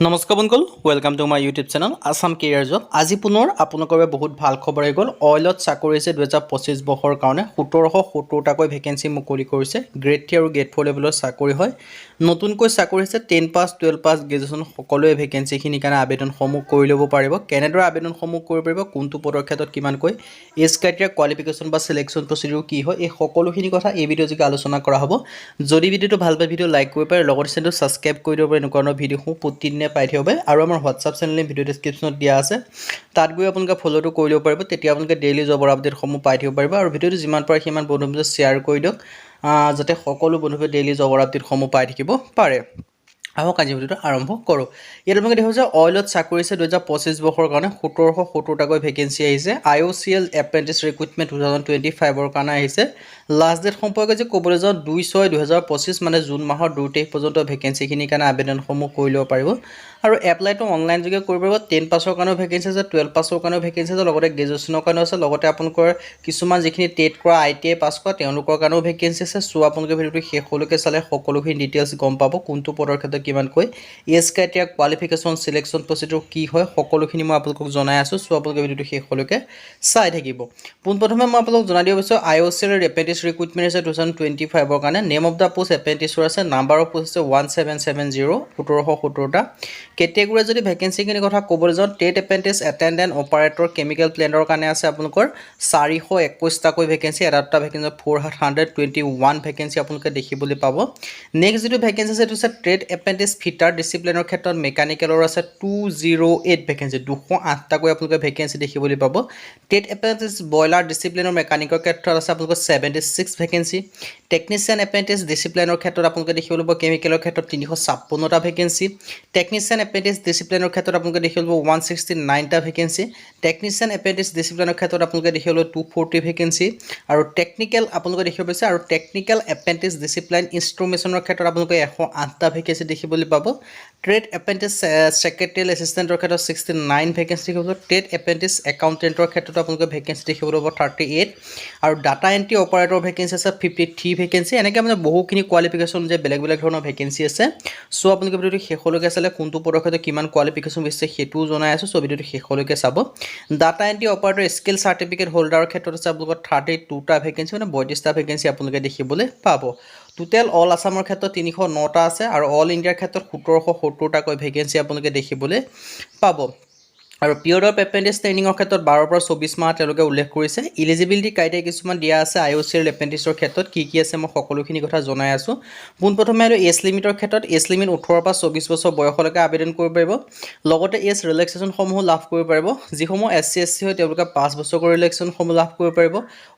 নমস্কাৰ বন্ধুসকল welcome to my YouTube channel Assam career job আজি পুনৰ আপোনালোকৰ বাবে বহুত ভাল খবৰ আহি গ'ল অইলত চাকৰি হৈছে 2025 বৰ্ষৰ কাৰণে 1770টাকৈ ভেকেঞ্চি মুকলি কৰিছে গ্ৰেড 3 আৰু গ্ৰেড 4 লেভেলৰ চাকৰি হয় নতুনকৈ চাকৰি হৈছে 10 পাছ 12 পাছ গ্ৰেজুৱেশ্যন সকলোৱে ভেকেঞ্চিখিনিৰ কাৰণে আবেদনসমূহ কৰি ল'ব পাৰিব কেনেদৰে আবেদনসমূহ কৰিব পাৰিব কোনটো পদৰ ক্ষেত্ৰত কিমানকৈ এজ ক্ৰাইটেৰিয়া কোৱালিফিকেশ্যন বা সিলেকশ্যন প্ৰচিডিউৰ কি হয় এই সকলোখিনি কথা এই ভিডিঅ' যোগে আলোচনা কৰা হ'ব যদি ভিডিঅ'টো ভাল পায় ভিডিঅ' লাইক কৰিব পাৰে লগতে চেনেলটো ছাবস্ক্ৰাইব কৰি দিব পাৰে এনেকুৱা ধৰণৰ ভিডিঅ'সমূহ প্ৰতিদিনে পাই থাকিব পাৰে আৰু আমাৰ হোৱাটছআপ চেনেল ভিডিঅ' ডেছক্ৰিপশ্যনত দিয়া আছে তাত গৈ আপোনালোকে ফ'ল'টো কৰি ল'ব পাৰিব তেতিয়া আপোনালোকে ডেইলি জবৰ আপডেটসমূহ পাই থাকিব পাৰিব আৰু ভিডিঅ'টো যিমান পাৰে সিমান বন্ধুৰ মাজত শ্বেয়াৰ কৰি দিয়ক যাতে সকলো বন্ধুৱে ডেইলি জবৰ আপডেটসমূহ পাই থাকিব পাৰে আহক আজি ভিডিঅ'টো আৰম্ভ কৰোঁ ইয়াত আপোনালোকে দেখিব যে অইলত চাকৰি আছে 2025 বৰ্ষৰ কাৰণে 1770টাকৈ ভেকেঞ্চি আহিছে IOCL এপ্ৰেণ্টিছ ৰিক্ৰুটমেণ্ট 2025ৰ কাৰণে আহিছে লাষ্ট ডেট সম্পৰ্কে যে ক'বলৈ যাওঁ 2/6/2025 মানে জুন মাহৰ 2 তাৰিখ পৰ্যন্ত ভেকেঞ্চিখিনিৰ কাৰণে আবেদনসমূহ কৰি ল'ব পাৰিব আৰু এপ্লাইটো অনলাইন যোগে কৰিব পাৰিব 10 পাছৰ কাৰণেও ভেকেঞ্চি আছে 12 পাছৰ কাৰণেও ভেকেঞ্চি আছে লগতে গ্ৰেজুৱেশ্যনৰ কাৰণেও আছে লগতে আপোনালোকৰ কিছুমান যিখিনি টেট কৰা ITI পাছ কৰা তেওঁলোকৰ কাৰণেও ভেকেঞ্চি আছে চ' আপোনালোকে ভিডিঅ'টো শেষলৈকে চালে সকলোখিনি ডিটেইলছ গম পাব কোনটো পদৰ ক্ষেত্ৰত কিমানকৈ এজ ক্ৰাইটেৰিয়া কোৱালিফিকেশ্যন সিলেকশ্যন প্ৰচিডিউৰ কি হয় সকলোখিনি মই আপোনালোকক জনাই আছোঁ চ' আপোনালোকে ভিডিঅ'টো শেষলৈকে চাই থাকিব পোনপ্ৰথমে মই আপোনালোকক জনাই দিব বিচাৰোঁ IOCL এপ্ৰেণ্টিছ ৰিক্ৰুটমেণ্ট আছে 2025ৰ কাৰণে নেম অফ দ্য পোষ্ট এপ্ৰেণ্টিছৰ আছে নাম্বাৰ অফ পোষ্ট আছে 1770 1770টা কেটেগৰী যদি ভেকেঞ্চিখিনিৰ কথা ক'বলৈ যাওঁ টেট এপ্ৰেণ্টিছ এটেণ্ডেণ্ট অপাৰেটৰ কেমিকেল প্লেণ্টৰ কাৰণে আছে আপোনালোকৰ 421টাকৈ ভেকেঞ্চি এটা ভেকেঞ্চি 421 ভেকেঞ্চি আপোনালোকে দেখিবলৈ পাব নেক্সট যিটো ভেকেঞ্চি আছে এইটো হৈছে ট্ৰেড এপ্ৰেণ্টিছ ফিটাৰ ডিচিপ্লিনৰ ক্ষেত্ৰত মেকানিকেলৰ আছে 208 ভেকেঞ্চি 208টাকৈ আপোনালোকে ভেকেঞ্চি দেখিবলৈ পাব ট্ৰেড এপ্ৰেণ্টিছ বইলাৰ ডিচিপ্লিনৰ মেকানিকৰ ক্ষেত্ৰত আছে আপোনালোকৰ 76 ভেকেঞ্চি টেকনিচিয়ান এপ্ৰেণ্টিছ ডিচিপ্লিনৰ ক্ষেত্ৰত আপোনালোকে দেখিবলৈ পাব কেমিকেলৰ ক্ষেত্ৰত 356টা ভেকেঞ্চি টেকনিচিয়ান এপ্ৰেণ্টিছ ডিচিপ্লিনৰ ক্ষেত্ৰত আপোনালোকে দেখিবলৈ পাব 169টা ভেকেঞ্চি টেকনিচিয়ান এপ্ৰেণ্টিছ ডিচিপ্লিনৰ ক্ষেত্ৰত আপোনালোকে দেখিবলৈ 240 ভেকেঞ্চি আৰু টেকনিকেল আপোনালোকে দেখিব পাইছে আৰু টেকনিকেল এপ্ৰেণ্টিছ ডিচিপ্লিন ইনষ্ট্ৰুমেশ্যনৰ ক্ষেত্ৰত আপোনালোকে 108টা ভেকেঞ্চি দেখিবলৈ পাব ট্ৰেড এপ্ৰেণ্টিছ ছেক্ৰেটেৰিয়েল এছিষ্টেণ্টৰ ক্ষেত্ৰত 69 ভেকেঞ্চি দেখিব ট্ৰেড এপ্ৰেণ্টিছ একাউণ্টেণ্টৰ ক্ষেত্ৰত আপোনালোকে ভেকেঞ্চি দেখিবলৈ পাব 38 আৰু ডাটা এণ্ট্ৰি অপাৰেটৰ ভেকেঞ্চি আছে 53 ভেকেঞ্চি এনেকৈ মানে বহুখিনি কোৱালিফিকেশ্যন যে বেলেগ বেলেগ ধৰণৰ ভেকেঞ্চি আছে চ' আপোনালোকে ভিডিঅ'টো শেষলৈকে চালে কোনটো পদৰ ক্ষেত্ৰত কিমান কোৱালিফিকেশ্যন বিচাৰিছে সেইটোও জনাই আছোঁ চ' ভিডিঅ'টো শেষলৈকে চাব data entry operator skill certificate হোল্ডাৰৰ ক্ষেত্ৰত আছে আপোনালোকৰ 32টা ভেকেঞ্চি মানে 32টা ভেকেঞ্চি আপোনালোকে দেখিবলৈ পাব টোটেল অল আছামৰ ক্ষেত্ৰত 309টা আছে আৰু অল ইণ্ডিয়াৰ ক্ষেত্ৰত 1770টাকৈ ভেকেঞ্চি আপোনালোকে দেখিবলৈ পাব আৰু পিৰিয়ড অফ এপ্ৰেণ্টিছ ট্ৰেইনিঙৰ ক্ষেত্ৰত 12 পৰা 24 মাহ তেওঁলোকে উল্লেখ কৰিছে ইলিজিবিলিটি ক্ৰাইটেৰিয়া কিছুমান দিয়া আছে IOCL এপ্ৰেণ্টিছৰ ক্ষেত্ৰত কি আছে মই সকলোখিনি কথা জনাই আছোঁ পোনপ্ৰথমে আৰু এজ লিমিটৰ ক্ষেত্ৰত এজ লিমিট 18 পৰা 24 বছৰ বয়সলৈকে আবেদন কৰিব পাৰিব লগতে এজ ৰিলেক্সেশ্যনসমূহ লাভ কৰিব পাৰিব যিসমূহ SC SC হয় তেওঁলোকে 5 বছৰকৈ ৰিলেক্সেশ্যনসমূহ লাভ কৰিব পাৰিব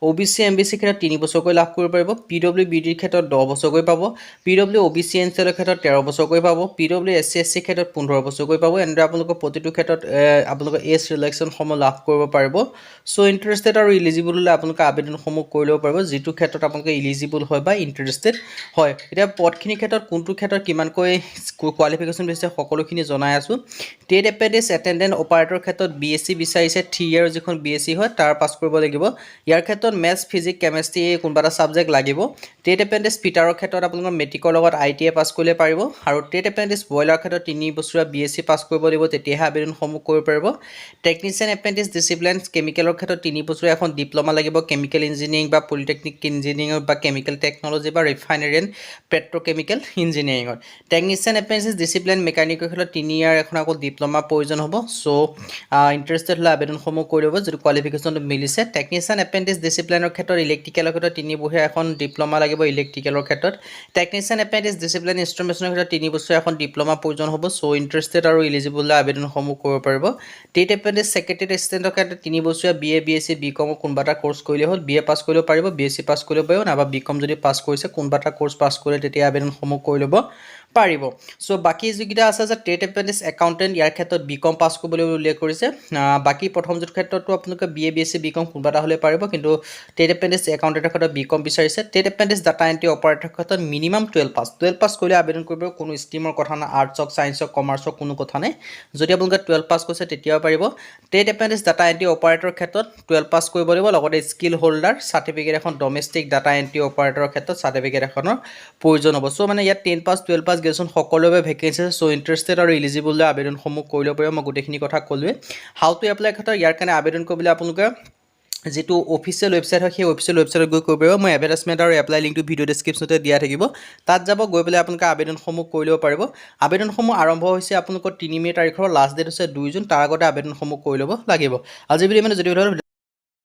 OBC MBC ক্ষেত্ৰত 3 বছৰকৈ লাভ কৰিব পাৰিব PWBDৰ ক্ষেত্ৰত 10 বছৰকৈ পাব PW OBC NCLৰ ক্ষেত্ৰত 13 বছৰকৈ পাব PW SC SC ক্ষেত্ৰত 15 বছৰকৈ পাব এনেদৰে আপোনালোকৰ প্ৰতিটো ক্ষেত্ৰত আপোনালোকে এজ ৰিলেক্সেশ্যনসমূহ লাভ কৰিব পাৰিব চ' ইণ্টাৰেষ্টেড আৰু ইলিজিবল হ'লে আপোনালোকে আবেদনসমূহ কৰি ল'ব পাৰিব যিটো ক্ষেত্ৰত আপোনালোকে ইলিজিবল হয় বা ইণ্টাৰেষ্টেড হয় এতিয়া পদখিনিৰ ক্ষেত্ৰত কোনটো ক্ষেত্ৰত কিমানকৈ কোৱালিফিকেশ্যন বিচাৰিছে সকলোখিনি জনাই আছোঁ ট্ৰেড এপ্ৰেণ্টিছ এটেণ্ডেণ্ট অপাৰেটৰ ক্ষেত্ৰত BSc বিচাৰিছে 3 ইয়াৰ যিখন BSc হয় তাৰ পাছ কৰিব লাগিব ইয়াৰ ক্ষেত্ৰত মেথছ ফিজিক্স কেমেষ্ট্ৰি কোনোবা এটা ছাবজেক্ট লাগিব ট্ৰেড এপ্ৰেণ্টিছ ফিটাৰৰ ক্ষেত্ৰত আপোনালোকৰ মেট্ৰিকৰ লগত ITI পাছ কৰিলে পাৰিব আৰু ট্ৰেড এপ্ৰেণ্টিছ বইলাৰৰ ক্ষেত্ৰত 3 বছৰীয়া BSc পাছ কৰিব লাগিব তেতিয়াহে আবেদনসমূহ কৰিব পাৰিব টেকনিচিয়ান এপ্ৰেণ্টিছ ডিচিপ্লিন কেমিকেলৰ ক্ষেত্ৰত 3 বছৰীয়া এখন ডিপ্ল'মা লাগিব কেমিকেল ইঞ্জিনিয়াৰিং বা পলিটেকনিক ইঞ্জিনিয়াৰিং বা কেমিকেল টেকন'লজি বা ৰিফাইনাৰী এণ্ড পেট্ৰকেমিকেল ইঞ্জিনিয়াৰিঙত টেকনিচিয়ান এপ্ৰেণ্টিছ ডিচিপ্লিন মেকানিকৰ ক্ষেত্ৰত 3 ইয়াৰ এখন আকৌ ডিপ্ল'মা প্ৰয়োজন হ'ব চ' ইণ্টাৰেষ্টেড হ'লে আবেদনসমূহ কৰি ল'ব যদি কোৱালিফিকেশ্যনটো মিলিছে টেকনিচিয়ান এপ্ৰেণ্টিছ ডিচিপ্লিনৰ ক্ষেত্ৰত ইলেক্ট্ৰিকেলৰ ক্ষেত্ৰত 3 বছৰীয়া এখন ডিপ্ল'মা লাগিব ইলেক্ট্ৰিকেলৰ ক্ষেত্ৰত টেকনিচিয়ান এপ্ৰেণ্টিছ ডিচিপ্লিন ইনষ্ট্ৰুমেশ্যনৰ ক্ষেত্ৰত 3 বছৰীয়া এখন ডিপ্ল'মা প্ৰয়োজন হ'ব চ' ইণ্টাৰেষ্টেড আৰু ইলিজিবল হ'লে আবেদনসমূহ কৰিব পাৰিব ট্ৰেড এপ্ৰেণ্টিছ ছেক্ৰেটেৰিয়েট এছিষ্টেণ্টৰ ক্ষেত্ৰত 3 বছৰীয়া BA BSc BCom কোনোবা এটা কোৰ্চ কৰিলে হ'ল BA পাছ কৰিব পাৰিব BSc পাছ কৰিব পাৰিব নাইবা BCom যদি পাছ কৰিছে কোনোবা এটা কোৰ্চ পাছ কৰিলে তেতিয়া আবেদনসমূহ কৰি ল'ব পাৰিব চ' বাকী যিকেইটা আছে যে ট্ৰেড এপ্ৰেণ্টিছ একাউণ্টেণ্ট ইয়াৰ ক্ষেত্ৰত BCom পাছ কৰিবলৈ উল্লেখ কৰিছে বাকী প্ৰথম যিটো ক্ষেত্ৰতো আপোনালোকে BA BSc BCom কোনোবা এটা হ'লে পাৰিব কিন্তু ট্ৰেড এপ্ৰেণ্টিছ একাউণ্টেণ্টৰ ক্ষেত্ৰত BCom বিচাৰিছে ট্ৰেড এপ্ৰেণ্টিছ ডাটা এণ্ট্ৰি অপাৰেটৰৰ ক্ষেত্ৰত মিনিমাম 12 পাছ কৰিলে আবেদন কৰিব কোনো ষ্ট্ৰীমৰ কথা নাই আৰ্টছ হওক ছায়েন্স হওক কমাৰ্চ হওক কোনো কথা নাই যদি আপোনালোকে 12 পাছ কৰিছে তেতিয়াও পাৰিব ট্ৰেড এপ্ৰেণ্টিছ ডাটা এণ্ট্ৰি অপাৰেটৰৰ ক্ষেত্ৰত 12 পাছ কৰিব লাগিব লগতে স্কিল হোল্ডাৰ চাৰ্টিফিকেট এখন ডমেষ্টিক ডাটা এণ্ট্ৰি অপাৰেটৰৰ ক্ষেত্ৰত চাৰ্টিফিকেট এখনৰ প্ৰয়োজন হ'ব চ' মানে ইয়াত 10 পাছ 12 পাছ পাছ গ্ৰেজুৱেশ্যন সকলোৰে বাবে ভেকেঞ্চি আছে। চ' ইণ্টাৰেষ্টেড আৰু এলিজিবল আবেদনসমূহ কৰি ল'ব পাৰিব। মই গোটেইখিনি কথা ক'লোৱে। হাউ টু এপ্লাই কথা ইয়াৰ কাৰণে আবেদন কৰিবলৈ আপোনালোকে যিটো অফিচিয়েল ৱেবছাইট হয় সেই অফিচিয়েল ৱেবছাইটত গৈ কৰিব পাৰিব। মই এডভাৰটাইজমেণ্ট আৰু এপ্লাই লিংকটো ভিডিঅ' ডেছক্ৰিপশ্যনতে দিয়া থাকিব। তাত যাব, গৈ পেলাই আপোনালোকে আবেদনসমূহ কৰি ল'ব পাৰিব। আবেদনসমূহ আৰম্ভ হৈছে আপোনালোকৰ 3 মে' তাৰিখৰ, লাষ্ট ডেট হৈছে 2 জুন। তাৰ আগতে আবেদনসমূহ কৰি ল'ব লাগিব। আজি ভিডিঅ' যদি